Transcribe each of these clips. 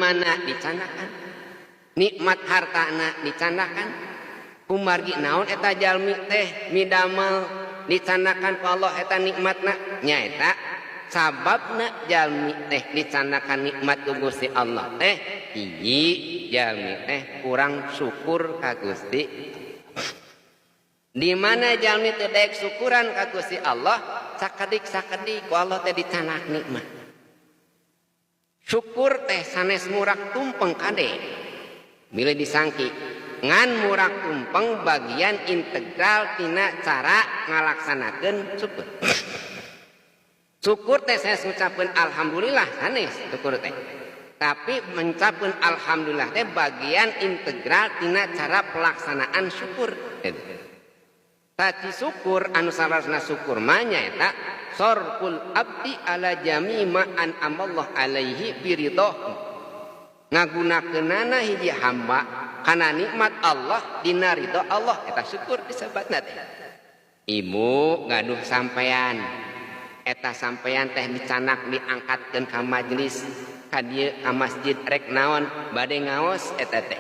imana dicandakan, nikmat hartana dicandakan, kumargi naon eta jalmi teh midamel dicandakan ku Allah eta nikmatna nyaeta sababna jalmi teh dicandakan nikmat ku Gusti Allah teh hiji jalmi teh kurang syukur ka Gusti. Di mana jalmi teh daek syukuran ka Gusti Allah sakedik-sakedik ku Allah teh dicanak nikmat. Syukur teh sanes murak tumpeng kade bila disangki ngan murak tumpeng bagian integral tina cara ngalaksanakeun syukur. Syukur teh saya ngucapkeun alhamdulillah sanes syukur teh. Tapi mencapkeun alhamdulillah teh bagian integral tina cara pelaksanaan syukur. Tadi syukur anu salasna syukur mah nyaeta sorful abdi ala jami ma an'amallah alaihi biridoh, ngagunakeunana hiji hamba kana nikmat Allah dina ridho Allah eta syukur disebutna teh. Ibu gaduh sampean eta sampean teh dicanak diangkatkeun ka majelis ka dieu ka masjid rek naon bade ngaos eta teh.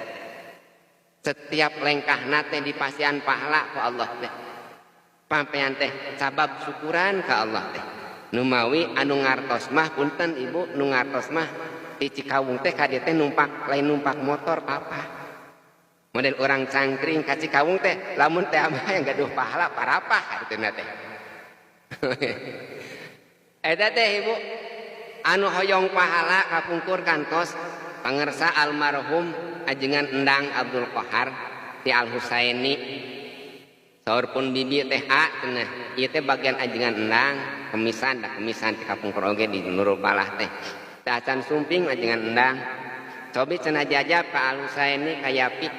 Setiap lengkahna teh dipasihan pahala ku Allah teh. Pampean teh sabab syukuran ka Allah teh. Nu mawi anu ngartos mah punten ibu nu ngartos mah di Cikawung teh ka dieu teh numpak lain numpak motor papa. Model orang cangkring ka Cikawung teh lamun teh mah yang gaduh pahala parapah kitu teh. Eta teh ibu anu hoyong pahala kapungkur kantos pangersa almarhum ajengan Endang Abdul Qahar ti Al Husaini. Saur pun bibi teh cenah ieu teh bagian ajengan Endang kemisan da kemisan ti kapungkur oge di Nurul Balah teh. Teh acan sumping ajengan Endang. Cobi cenah jajab ka Al Husaini ka Yapi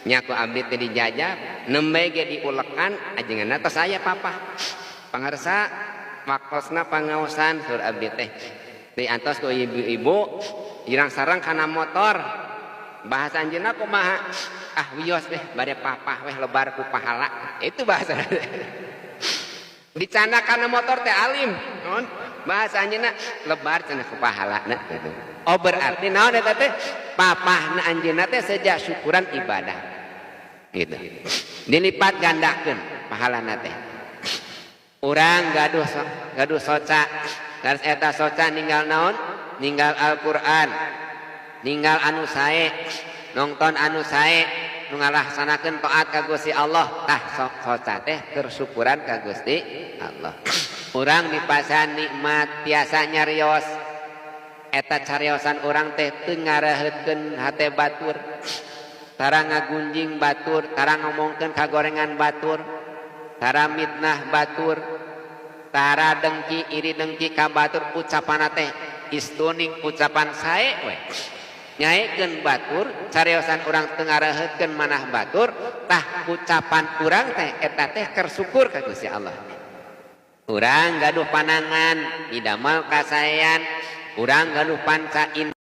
nya ku abdi teh dijajab nembe ge diulekan ajenganna tos aya papa. Pangarsa waktosna pangaosan saur abdi teh. Di antos ku ibu-ibu irang sareng kana motor. Bahasa anjeunna kumaha? Ah wios weh bade papa weh lebar ku pahala. Itu bahasa. Dicana kana motor teh alim, naon? Bahasa anjeunna lebar cenah ku pahalana gitu. Oh berarti naon eta teh? Papahna anjeunna teh seja syukuran ibadah. Gitu. Dilipat gandakeun pahalana teh. Urang gaduh soca. Terus eta soca ninggal naon? Ninggal Al-Qur'an. Ninggal anu sae, nonton anu sae, nu ngalaksanakeun taat ka Gusti Allah, tah soca teh keur syukuran ka Gusti Allah. Urang dipasan nikmat tiasa nyarios, eta cariosan urang teh teu ngaraheutkeun hate batur, tara ngagunjing batur, tara ngomongkeun kagorengan batur, tara mitnah batur, tara dengki iri dengki ka batur, ucapanna teh istuning ucapan sae we. Nyaekeun batur cariosan urang teu ngaraheutkeun manah batur tah ucapan urang teh eta teh keur syukur ka Gusti Allah. Urang gaduh panangan idamel kasaean urang gaduh panca